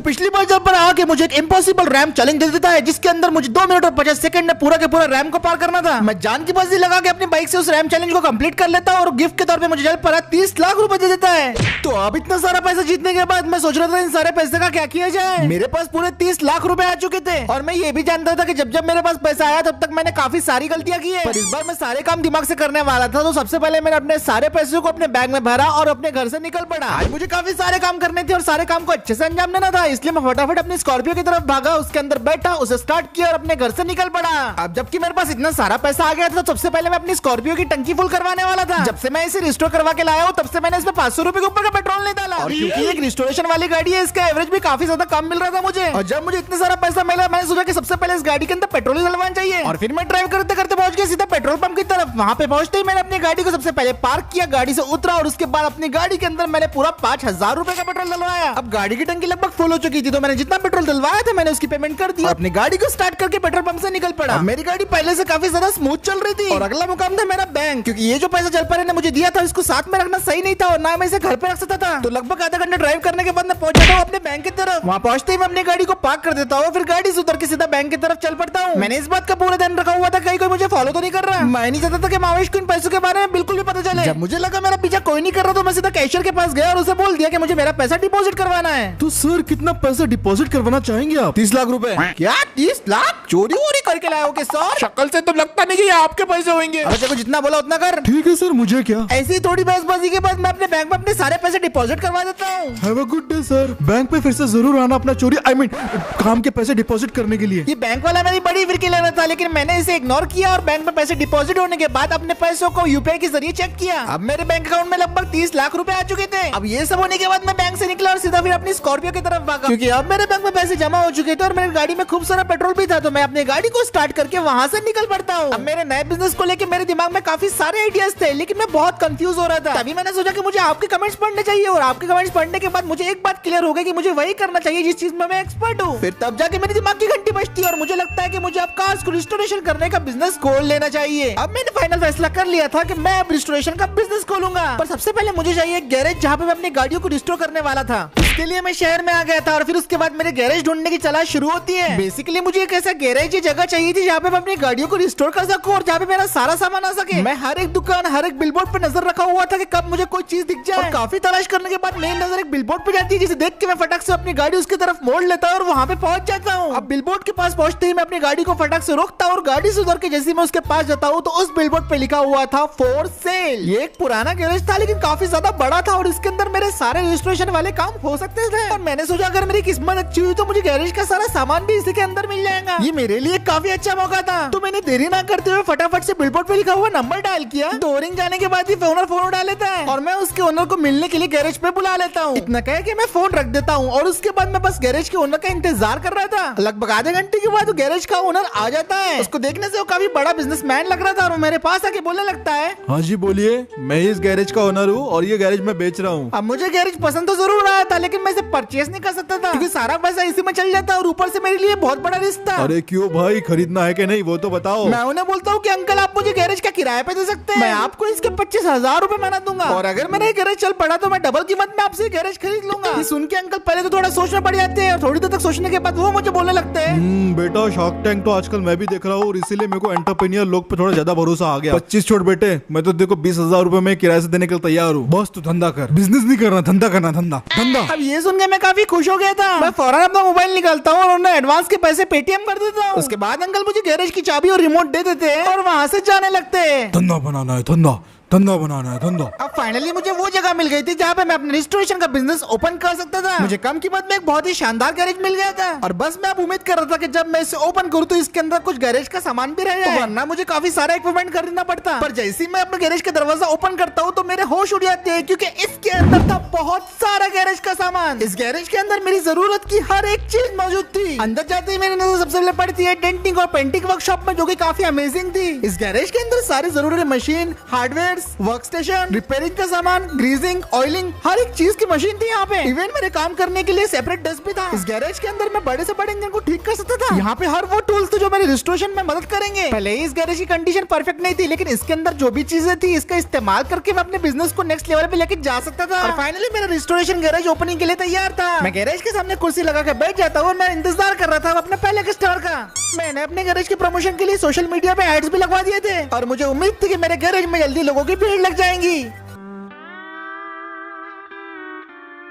पिछली बार जब पर आके मुझे एक इम्पॉसिबल रैम चैलेंज दे देता है जिसके अंदर मुझे 2 मिनट और 50 सेकंड में पूरा के पूरा रैम को पार करना था। मैं जान की बाजी लगा के अपनी बाइक से उस रैम चैलेंज को कंप्लीट कर लेता और गिफ्ट के तौर पे मुझे जल्द पर 30 लाख रुपए दे देता है। तो अब इतना सारा पैसा जीतने के बाद मैं सोच रहा था इन सारे पैसे का क्या किया जाए। मेरे पास पूरे 30 लाख रुपए आ चुके थे और मैं ये भी जानता था कि जब जब मेरे पास पैसा आया तब तक मैंने काफी सारी गलतियां की है, पर इस बार मैं सारे काम दिमाग से करने वाला था। तो सबसे पहले मैंने अपने सारे पैसों को अपने बैग में भरा और अपने घर से निकल पड़ा। आज मुझे काफी सारे काम करने थे और सारे काम को अच्छे से अंजाम देना था, इसलिए मैं फटाफट अपनी स्कॉर्पियो की तरफ भागा, उसके अंदर बैठा, उसे स्टार्ट किया और अपने घर से निकल पड़ा। अब जबकि मेरे पास इतना सारा पैसा आ गया था तो सबसे पहले मैं अपनी स्कॉर्पियो की टंकी फुल करवाने वाला था। जब से मैं इसे रिस्टोर करवा के लाया हूँ तब से मैंने इसमें 500 रुपए के ऊपर का पेट्रोल नहीं डाला, और क्योंकि एक रिस्टोरेशन वाली गाड़ी है इसका एवरेज भी काफी ज्यादा कम मिल रहा था मुझे। और जब मुझे इतना सारा पैसा मिला मैंने सोचा कि सबसे पहले इस गाड़ी के अंदर पेट्रोल डलवाना चाहिए, और फिर मैं ड्राइव करते करते पहुंच गया सीधा पेट्रोल पंप की तरफ। वहां पे पहुंचते ही मैंने अपनी गाड़ी को सबसे पहले पार्क किया, गाड़ी से उतरा और उसके बाद अपनी गाड़ी के अंदर मैंने पूरा 5000 रुपए का पेट्रोल डलवाया। अब गाड़ी की टंकी लगभग फुल हो चुकी थी तो मैंने जितना पेट्रोल डलवाया था मैंने उसकी पेमेंट कर दी, अपनी गाड़ी को स्टार्ट करके पेट्रोल पंप से निकल पड़ा। मेरी गाड़ी पहले से काफी ज्यादा स्मूथ चल रही थी और अगला मुकाम था मेरा बैंक, क्योंकि ये जो पैसा जलपरे ने मुझे दिया था इसको साथ में रखना सही नहीं था और ना मैं इसे घर पे रख सकता था। तो लगभग आधा घंटा ड्राइव करने के बाद मैं पहुंच जाता हूँ अपने बैंक की तरफ। वहाँ पहुंचते ही मैं अपनी गाड़ी को पार्क कर देता हूँ, फिर गाड़ी से उतर के सीधा बैंक की तरफ चल पड़ता हूँ। मैंने इस बात का पूरा ध्यान रखा हुआ था कहीं कोई मुझे फॉलो तो नहीं कर रहा। मैं नहीं चाहता था कि मावेश को इन पैसों के बारे में बिल्कुल भी पता चले। जब मुझे लगा मेरा पीछा कोई नहीं कर रहा तो मैं सीधा कैशियर के पास गया और उसे बोल दिया कि मुझे मेरा पैसा डिपॉजिट करवाना है। तो सर कितना पैसा डिपॉजिट करवाना चाहेंगे आप? 30 लाख रुपए। क्या 30 लाख चोरी वोरी करके लाए हो के सर? शक्ल से तो लगता नहीं कि ये आपके पैसे होंगे। अरे देखो जितना बोला उतना कर। ठीक है सर, मुझे क्या। ऐसी ही थोड़ी बहसबाजी के बाद मैं अपने बैंक में अपने सारे पैसे डिपॉजिट करवा देता हूँ। Have a good day sir. Bank पे फिर से जरूर आना अपना चोरी काम के पैसे डिपॉजिट करने के लिए। ये बैंक वाला मेरी बड़ी फिरकी लेना था लेकिन मैंने इसे इग्नोर किया और बैंक में पैसे डिपॉजिट होने के बाद अपने पैसों को यूपीआई के जरिए चेक किया। अब मेरे बैंक अकाउंट में लगभग 30 लाख रुपए आ चुके थे। अब ये सब होने के बाद मैं बैंक से निकला और सीधा फिर अपनी स्कॉर्पियो की तरफ भागा, क्योंकि अब मेरे बैंक में पैसे जमा हो चुके थे और मेरी गाड़ी में खूब सारा पेट्रोल भी था। तो मैं अपनी गाड़ी को स्टार्ट करके वहाँ से निकल पड़ता हूँ। अब मेरे नए बिजनेस को लेकर मेरे दिमाग में काफी सारे आइडियाज थे लेकिन मैं बहुत कंफ्यूज हो रहा था। तभी मैंने सोचा कि मुझे आपके कमेंट्स पढ़ने चाहिए और आपके कमेंट्स पढ़ने के बाद मुझे एक बात क्लियर हो गई कि मुझे वही करना चाहिए जिस चीज में मैं एक्सपर्ट हूँ। फिर तब जाके मेरे दिमाग की घंटी बजती है और मुझे लगता है कि मुझे अब कार्स को रिस्टोरेशन करने का बिजनेस खोल लेना चाहिए। अब मैंने फाइनल फैसला कर लिया था कि मैं अब रिस्टोरेशन का बिजनेस खोलूंगा, पर सबसे पहले मुझे चाहिए एक गैरेज जहाँ पे मैं अपनी गाड़ियों को रिस्टोर करने वाला था। इसके लिए मैं शहर में आ गया था और फिर उसके बाद मेरे गैरेज ढूंढने की तलाश शुरू होती है। बेसिकली मुझे एक ऐसा गैरेज की जगह चाहिए थी जहाँ पे मैं अपनी गाड़ियों को रिस्टोर कर सकूं और जहाँ पे मेरा सारा सामान आ सके। मैं हर एक दुकान हर एक बिलबोर्ड पे नजर रखा हुआ था कि कब मुझे कोई चीज दिख जाए। काफी तलाश करने के बाद मेरी नजर एक बिलबोर्ड पे जाती है जिसे देख के मैं फटाक से अपनी गाड़ी उसकी तरफ मोड़ लेता हूँ और वहाँ पे पहुंच जाता हूँ। अब बिलबोर्ड के पास पहुंचते ही मैं अपनी गाड़ी को फटाक से रोकता हूँ और गाड़ी से उतर के जैसे मैं उसके पास जाता हूँ तो उस बिलबोर्ड पे लिखा हुआ था फॉर सेल। ये एक पुराना गैरेज था लेकिन काफी ज्यादा बड़ा था और इसके अंदर मेरे सारे रजिस्ट्रेशन वाले काम हो सकते थे। और मैंने सोचा अगर मेरी किस्मत अच्छी हुई तो मुझे गैरेज का सारा सामान भी इसी के अंदर मिल जाएगा। ये मेरे लिए काफी अच्छा मौका था। तो मैंने देरी ना करते हुए फटाफट से बिलबोर्ड पे लिखा हुआ नंबर डायल किया। 2 रिंग जाने के बाद ही ओनर फोन उठा लेता है और मैं उसके ओनर को मिलने के लिए गैरेज पे बुला लेता हूँ। इतना कह के मैं फोन रख देता हूँ और उसके बाद मैं बस गैरेज के ओनर का इंतजार कर रहा था। लगभग आधे घंटे के बाद गैरेज का ओनर आ जाता है। उसको देखने से वो काफी बड़ा बिजनेसमैन लग रहा था और वो मेरे पास आके बोलने लगता है, हाँ जी बोलिए, मैं इस गैरेज का ओनर हूँ और ये गैरेज मैं बेच रहा हूँ। अब मुझे गैरेज पसंद तो जरूर आया था लेकिन मैं इसे परचेस नहीं कर सकता था क्योंकि सारा पैसा इसी में चल जाता और ऊपर से मेरे लिए बहुत बड़ा रिस्क था। अरे क्यों भाई, खरीदना है कि नहीं वो तो बताओ। मैं उन्हें बोलता हूँ कि अंकल आप मुझे गैरेज का किराया पे दे सकते हैं, मैं आपको इसके 25,000 रुपए महीना दूंगा और अगर मेरा गैरेज चल पड़ा तो मैं डबल कीमत में आपसे गैरेज खरीद लूंगा। ये सुन के अंकल पहले तो थोड़ा सोचना पड़ जाते हैं और थोड़ी देर तक सोचने के बाद वो मुझे बोलने लगते हैं, बेटा शार्क टैंक तो आजकल मैं भी देख रहा हूँ और इसीलिए मेरे को एंटरप्रेन्योर लोग पे थोड़ा ज्यादा भरोसा आ गया। 25 छोड़ बेटे, मैं तो देखो 20,000 रुपए में किराए से देने के लिए तैयार हूँ। बस तू धंधा कर, बिजनेस नहीं करना, धंधा करना, धंधा धंधा। अब ये सुन के मैं काफी खुश हो गया था। मैं फौरन अपना मोबाइल निकालता हूँ और उन्हें एडवांस के पैसे पेटीएम कर देता हूँ। उसके बाद अंकल मुझे गैरेज की चाबी और रिमोट दे देते हैं और वहाँ से जाने लगते हैं। धंधा बनाना है, धंधा धंधा बनाना है, धंधा। अब फाइनली मुझे वो जगह मिल गई थी जहाँ पे मैं अपने रिस्टोरेशन का बिजनेस ओपन कर सकता था। मुझे कम कीमत में एक बहुत ही शानदार गैरेज मिल गया था और बस मैं अब उम्मीद कर रहा था कि जब मैं इसे ओपन करूँ तो इसके अंदर कुछ गैरेज का सामान भी रह जाए, वरना मुझे काफी सारा इक्विपमेंट खरीदना पड़ता। पर जैसे ही मैं अपने गैरेज का दरवाजा ओपन करता हूँ तो मेरे होश उड़ जाते हैं क्योंकि इसके अंदर था बहुत सारा गैरेज का सामान। इस गैरेज के अंदर मेरी जरूरत की हर एक चीज मौजूद थी। अंदर जाते ही मेरी नजर सबसे पहले पड़ती है डेंटिंग और पेंटिंग वर्कशॉप में, जो कि काफी अमेजिंग थी। इस गैरेज के अंदर सारी जरूरी machine, hardware, chairs, work station, repairing का सामान, ग्रीजिंग, ऑयलिंग, हर एक चीज की मशीन थी यहाँ पे। इवन मेरे काम करने के लिए सेपरेट डेस्क भी था। इस गैरेज के अंदर मैं बड़े से बड़े इंजन को ठीक कर सकता था। यहाँ पे हर वो टूल्स थे जो मेरी रिस्टोरेशन में मदद करेंगे। भले ही इस गैरेज की कंडीशन परफेक्ट नहीं थी, लेकिन इसके अंदर जो भी चीजें थी इसका इस्तेमाल करके मैं अपने बिजनेस को नेक्स्ट लेवल पे लेके जा सकता था। और फाइनली मेरा रिस्टोरेशन गैरेज ओपनिंग के लिए तैयार था। मैं गैरेज के सामने कुर्सी लगा के बैठ जाता हूँ और मैं इंतजार कर रहा था अपने पहले कस्टमर का। मैंने अपने गैरेज के प्रमोशन के लिए सोशल मीडिया पे एड्स भी लगवा दिए थे और मुझे उम्मीद थी कि मेरे गैरेज में जल्दी लोगों की भीड़ लग जाएंगी।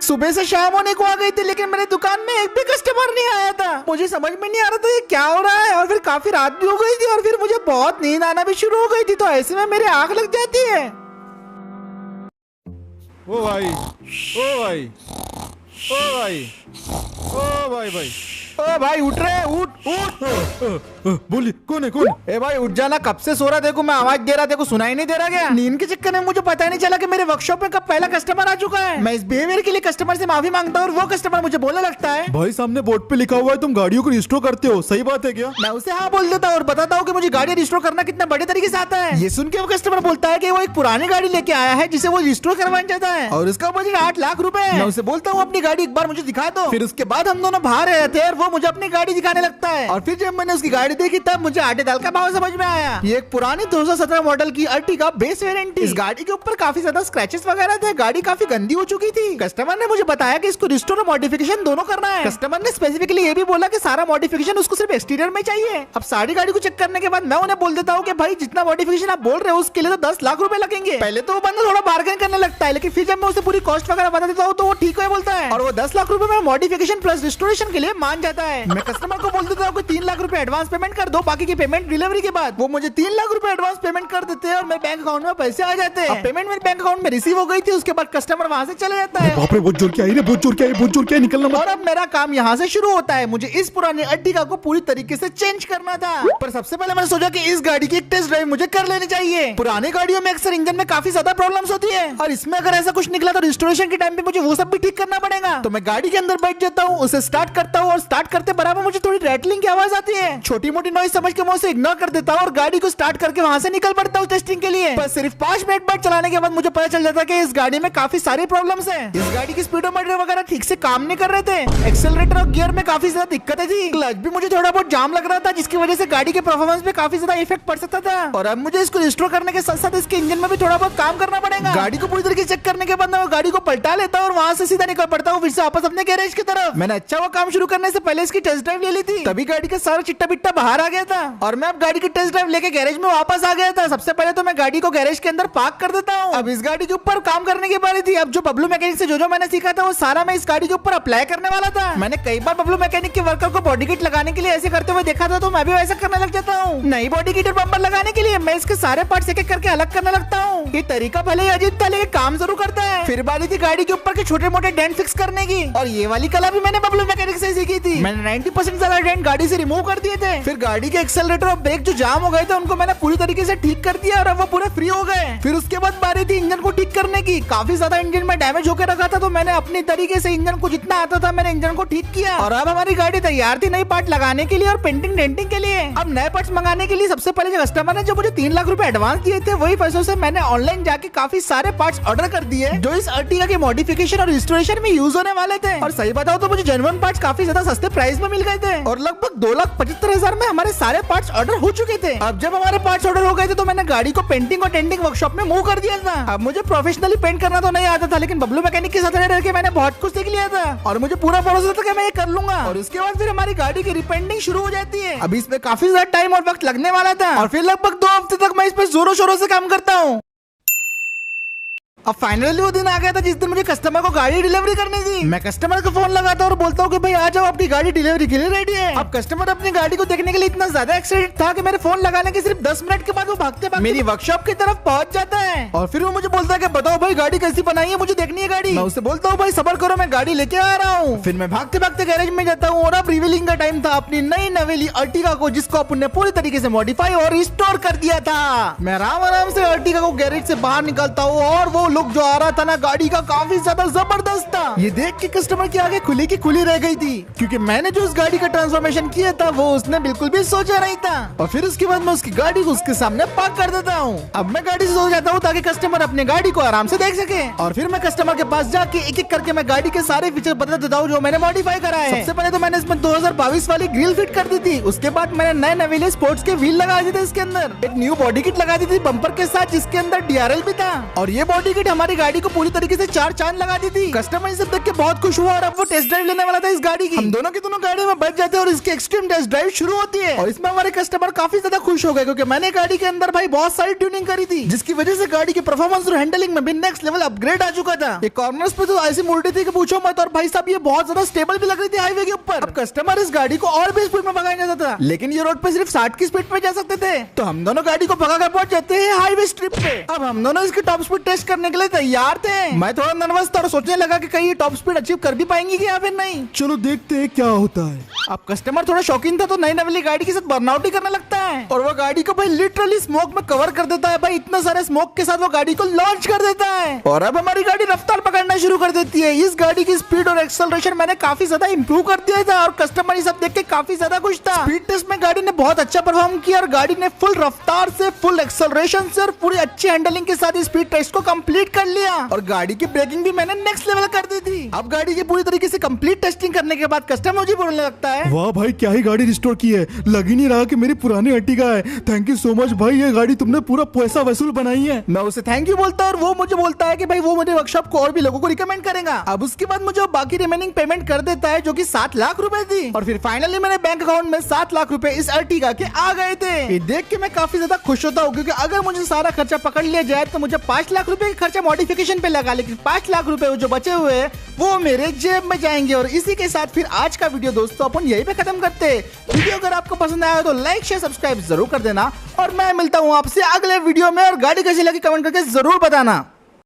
सुबह से शाम होने को आ गई थी, लेकिन मेरी दुकान में एक भी कस्टमर नहीं आया था। मुझे समझ में नहीं आ रहा था ये क्या हो रहा है। और फिर काफी रात भी हो गई थी और फिर मुझे बहुत नींद आना भी शुरू हो गई थी, तो ऐसे में मेरी आंख लग जाती है। ओ भाई, ओ भाई, ओ भाई, ओ भाई, ओ भाई उठ रहे, उठ। बोलिए कौन है, कौन? ए भाई उठ जाना, कब से सो रहा, देखो मैं आवाज दे रहा, देखो सुनाई नहीं दे रहा क्या? नींद के चक्कर में मुझे पता ही नहीं चला कि मेरे वर्कशॉप में कब पहला कस्टमर आ चुका है। मैं इस बिहेवियर के लिए कस्टमर से माफी मांगता हूँ और वो कस्टमर मुझे बोलने लगता है, भाई सामने बोर्ड पे लिखा हुआ है तुम गाड़ियों को रिस्टोर करते हो, सही बात है क्या? मैं उसे हाँ बोल देता हूँ और बताता हूँ कि मुझे गाड़ी रिस्टोर करना कितना बड़े तरीके से आता है। ये सुन के वो कस्टमर बोलता है कि वो एक पुरानी गाड़ी लेके आया है जिसे वो रिस्टोर करवाना चाहता है और उसका बजट 8 लाख रुपए है। मैं उसे बोलता हूँ अपनी गाड़ी एक बार मुझे दिखा दो। फिर उसके बाद हम दोनों बाहर रहे थे और वो मुझे अपनी गाड़ी दिखाने लगता है। और फिर जब मैंने उसकी गाड़ी देखी तब मुझे आटे दाल का भाव समझ में आया। ये एक पुरानी 2017 मॉडल की अर्टिगा बेस वेरिएंट थी। इस गाड़ी के ऊपर काफी ज्यादा स्क्रैचेस वगैरह थे, गाड़ी काफी गंदी हो चुकी थी। कस्टमर ने मुझे बताया कि इसको रिस्टोर और मॉडिफिकेशन दोनों करना है। कस्टमर ने स्पेसिफिकली ये भी बोला कि सारा मॉडिफिकेशन उसको सिर्फ एक्सटीरियर में चाहिए। अब सारी गाड़ी को चेक करने के बाद मैं उन्हें बोल देता हूँ कि भाई जितना मॉडिफिकेशन आप बोल रहे हो उसके लिए तो 10 लाख रुपए लगेंगे। पहले तो वो बंदा थोड़ा बार्गेन करने लगता है, लेकिन फिर जब मैं उसे पूरी कॉस्ट वगैरह बता देता हूँ तो वो ठीक है बोलता है और वो 10 लाख रुपए में मॉडिफिकेशन प्लस रिस्टोरेशन के लिए मान जाता है। मैं कस्टमर को बोल देता हूँ 3 लाख रुपए एडवांस पेमेंट कर दो, बाकी की पेमेंट डिलीवरी के बाद। वो मुझे 3 लाख रुपए एडवांस पेमेंट कर देते हैं और मेरे बैंक अकाउंट में पैसे आ जाते हैं। पेमेंट मेरे बैंक अकाउंट में रिसीव हो गई थी, उसके बाद कस्टमर वहाँ से चले जाता है। बाप रे, बहुत जोर की आई रे, बहुत जोर की आई, बहुत जोर की आई, निकलना मत। और अब मेरा काम यहाँ से शुरू होता है। मुझे इस पुरानी अर्टिगा को पूरी तरीके से चेंज करना था, पर सबसे पहले मैंने सोचा कि इस गाड़ी की एक टेस्ट ड्राइव मुझे कर लेनी चाहिए। पुरानी गाड़ियों में अक्सर इंजन में काफी ज्यादा प्रॉब्लम्स होती है और इसमें अगर ऐसा कुछ निकला तो रिस्टोरेशन के टाइम पे मुझे वो सब भी ठीक करना पड़ेगा। तो मैं गाड़ी के अंदर बैठ जाता हूँ, उसे स्टार्ट करता हूँ और स्टार्ट करते बराबर मुझे थोड़ी रैटलिंग की आवाज आती है। छोटी मोटी नॉइज समझ के मैं उसे इग्नोर कर देता हूँ और गाड़ी को स्टार्ट करके वहाँ से निकल पड़ता हूँ टेस्टिंग के लिए। बस सिर्फ 5 मिनट बाद चलाने के बाद मुझे पता चल जाता है कि इस गाड़ी में काफी सारी प्रॉब्लम्स हैं। इस गाड़ी की स्पीडोमीटर वगैरह ठीक से काम नहीं कर रहे थे, एक्सेलरेटर और गियर में काफी ज्यादा दिक्कतें थी, क्लच भी मुझे थोड़ा बहुत जाम लग रहा था जिसकी वजह से गाड़ी के परफॉर्मेंस पे काफी ज्यादा इफेक्ट पड़ सकता था। और अब मुझे इसको रिस्टोर करने के साथ साथ इसके इंजन में भी थोड़ा बहुत काम करना पड़ेगा। गाड़ी को पूरी तरीके से चेक करने के बाद मैं वो गाड़ी को पलटा लेता हूँ और वहाँ से सीधा निकल पड़ता हूँ फिर से वापस अपने गैरेज की तरफ। मैंने अच्छा वो काम शुरू करने से पहले इसकी टेस्ट ड्राइव ले ली थी, तभी गाड़ी का सारा चिट्टा बिट्टा बाहर आ गया था और मैं अब गाड़ी की टेस्ट ड्राइव लेके गैरेज में वापस आ गया था। सबसे पहले तो मैं गाड़ी को गैरेज के अंदर पार्क कर देता हूँ। अब इस गाड़ी के ऊपर काम करने की बारी थी। अब जो बबलू मैकेनिक से जो मैंने सीखा था वो सारा मैं इस गाड़ी के ऊपर अप्लाई करने वाला था। मैंने कई बार बबलू मैकेनिक के वर्कर को बॉडी किट लगाने के लिए ऐसे करते हुए देखा था, तो मैं भी वैसा करने लग जाता हूँ। नई बॉडी किट और बम्पर लगाने के लिए मैं इसके सारे पार्ट्स एक एक करके अलग करने लगता हूँ। ये तरीका भले ही अजीब था लेकिन काम जरूर करता है। फिर बारी थी गाड़ी के ऊपर के छोटे मोटे डेंट फिक्स करने की और ये वाली कला भी मैंने बबलू मैकेनिक से सीखी थी। मैंने 90% ज्यादा डेंट गाड़ी से रिमूव कर दिए थे। फिर गाड़ी के एक्सेलरेटर और ब्रेक जो जाम हो गए थे उनको मैंने पूरी तरीके से ठीक कर दिया और अब वो पूरे फ्री हो गए। फिर उसके बाद बारी थी इंजन को ठीक करने की। काफी ज्यादा इंजन में डैमेज होकर रखा था, तो मैंने अपनी तरीके से इंजन को जितना आता था मैंने इंजन को ठीक किया और अब हमारी गाड़ी तैयार थी नई पार्ट लगाने के लिए और पेंटिंग डेंटिंग के लिए। अब नए पार्ट्स मंगाने के लिए सबसे पहले जो कस्टमर ने जो मुझे 3 लाख रुपए एडवांस दिए थे वही पैसों से मैंने ऑनलाइन जाके काफी सारे पार्ट्स ऑर्डर कर दिए जो इस अर्टिगा के मॉडिफिकेशन और रिस्टोरेशन में यूज होने वाले थे। और सही बताओ तो मुझे जेन्युइन पार्ट्स काफी ज्यादा सस्ते प्राइस में मिल गए थे और लगभग 2,75,000 में हमारे सारे पार्ट्स ऑर्डर हो चुके थे। अब जब हमारे पार्ट्स ऑर्डर हो गए थे तो मैंने गाड़ी को पेंटिंग और डेंटिंग वर्कशॉप में मूव कर दिया था। अब मुझे प्रोफेशनली पेंट करना तो नहीं आता था, लेकिन बबलू मैकेनिक के साथ रह के मैंने बहुत कुछ सीख लिया था और मुझे पूरा भरोसा था कि मैं ये कर लूंगा। और उसके बाद फिर हमारी गाड़ी की रिपेंटिंग शुरू हो जाती है। अभी इसमें काफी ज्यादा टाइम और वक्त लगने वाला था और फिर लगभग 2 हफ्ते तक मैं इस पे जोरों शोरों से काम करता हूँ। अब फाइनली वो दिन आ गया था जिस दिन मुझे कस्टमर को गाड़ी डिलीवरी करनी थी। मैं कस्टमर को फोन लगाता हूँ और बोलता हूँ कि भाई आ जाओ, आपकी गाड़ी डिलीवरी के लिए रेडी है। अब कस्टमर अपनी गाड़ी को देखने के लिए इतना ज्यादा एक्साइटेड था कि मेरे फोन लगाने के सिर्फ 10 मिनट के बाद वो भागते भागते मेरी वर्कशॉप की तरफ पहुंच जाता है और फिर वो मुझे बोलता है कि बताओ भाई गाड़ी कैसी बनाई है, मुझे देखनी है गाड़ी। मैं उससे बोलता हूँ भाई सबर करो, मैं गाड़ी लेके आ रहा हूँ। फिर मैं भागते भागते गैरेज में जाता हूँ और अब रिवीलिंग का टाइम था अपनी नई नवेली अर्टिगा को, जिसको अपन ने पूरी तरीके से मॉडिफाई और रिस्टोर कर दिया था। मैं आराम से अर्टिगा को गैरेज से बाहर निकलता हूँ और वो लुक जो आ रहा था ना गाड़ी का काफी ज्यादा जबरदस्त था। ये देख के कस्टमर की आगे खुली की खुली रह गई थी, क्योंकि मैंने जो उस गाड़ी का ट्रांसफॉर्मेशन किया था वो उसने बिल्कुल भी सोचा नहीं था। और फिर उसके बाद मैं उसकी गाड़ी को उसके सामने पार्क कर देता हूँ। अब मैं गाड़ी से सो जाता हूँ ताकि कस्टमर अपनी गाड़ी को आराम से देख सके। और फिर मैं कस्टमर के पास जाके एक एक करके मैं गाड़ी के सारे फीचर बता देता हूँ जो मैंने मॉडिफाई करा है। सबसे पहले तो मैंने इसमें 2022 वाली ग्रिल फिट कर दी थी। उसके बाद मैंने नए नवेले स्पोर्ट्स के व्हील लगा दिए थे इसके अंदर। एक न्यू बॉडी किट लगा दी थी बम्पर के साथ, जिसके अंदर DRL भी था। और ये बॉडी किट हमारी गाड़ी को पूरी तरीके से 4 चांद लगा दी थी। कस्टमर इसे देख के बहुत खुश हुआ और अब वो टेस्ट ड्राइव लेने वाला था इस गाड़ी की। हम दोनों की दोनों गाड़ी में बैठ जाते हैं और इसकी एक्सट्रीम टेस्ट ड्राइव शुरू होती है। और इसमें हमारे कस्टमर काफी ज्यादा खुश हो गए, क्योंकि मैंने गाड़ी के अंदर भाई बहुत सारी ट्यूनिंग करी थी, जिसकी वजह से गाड़ी की परफॉर्मेंस और हैंडलिंग में भी नेक्स्ट लेवल अपग्रेड आ चुका था। ये कॉर्नर्स पे तो ऐसी मुड़ती थी कि पूछो मत। और भाई साहब ये बहुत ज्यादा स्टेबल भी लग रही थी हाईवे के ऊपर। अब कस्टमर इस गाड़ी को और भी स्पीड में भगाया जाता था, लेकिन ये रोड पे सिर्फ 60 की स्पीड पे जा सकते थे। तो हम दोनों गाड़ी को भगा कर पहुंच जाते हैं हाईवे स्ट्रिप पे। अब हम दोनों इसकी टॉप स्पीड टेस्ट करने के लिए तैयार थे। मैं थोड़ा नर्वस था और सोचने लगा कि कहीं ये टॉप स्पीड अचीव कर भी पाएंगी कि या फिर नहीं। चलो देखते हैं क्या होता है। अब कस्टमर थोड़ा शौकीन था तो नई नवेली गाड़ी के साथ बर्नआउट ही करने लगता है, और वो गाड़ी को भाई लिटरली स्मोक में कवर कर देता है। भाई इतना सारे स्मोक के साथ वो गाड़ी को लॉन्च कर देता है, और अब हमारी गाड़ी रफ्तार पकड़ना शुरू कर देती है। इस गाड़ी की स्पीड और एक्सेलरेशन मैंने काफी ज्यादा इंप्रूव कर दिया था, और कस्टमर ये सब देख के काफी ज्यादा खुश था। स्पीड टेस्ट में गाड़ी ने बहुत अच्छा परफॉर्म किया, और गाड़ी ने फुल रफ्तार से, फुल एक्सेलरेशन से और पूरी अच्छी हैंडलिंग के साथ स्पीड टेस्ट को कंप्लीट कर लिया। और गाड़ी की ब्रेकिंग भी मैंने नेक्स्ट लेवल कर दी थी। अब गाड़ी की पूरी तरीके से कंप्लीट टेस्टिंग करने के बाद कस्टमर मुझे बोलने लगता है, वाह भाई क्या ही गाड़ी रिस्टोर की है, लग ही नहीं रहा कि मेरी पुरानी अर्टिगा है। थैंक यू सो मच भाई, ये गाड़ी तुमने पूरा पैसा वसूल बनाई है। मैं उसे थैंक यू बोलता और वो मुझे बोलता है कि भाई वो मुझे वर्कशॉप को और भी लोगों को रिकमेंड करेगा। अब उसके बाद मुझे बाकी रिमेनिंग पेमेंट कर देता है, जो कि 7 लाख रुपए थी। और फिर फाइनली मेरे बैंक अकाउंट में 7 लाख रुपए इस अर्टिगा के आ गए थे। ये देख के मैं काफी ज्यादा खुश होता हूँ, क्योंकि अगर मुझे सारा खर्चा पकड़ लिया जाए तो मुझे 5 लाख रुपए का खर्चा मॉडिफिकेशन पे लगा, लेकिन 5 लाख रुपए जो बचे हुए हैं वो मेरे जेब में जाएंगे। और इसी के साथ फिर आज का वीडियो दोस्तों अपन यहीं पे खत्म करते हैं। वीडियो अगर आपको पसंद आया तो लाइक शेयर सब्सक्राइब जरूर कर देना, और मैं मिलता हूँ आपसे अगले वीडियो में। और गाड़ी कैसी लगी कमेंट करके जरूर बताना।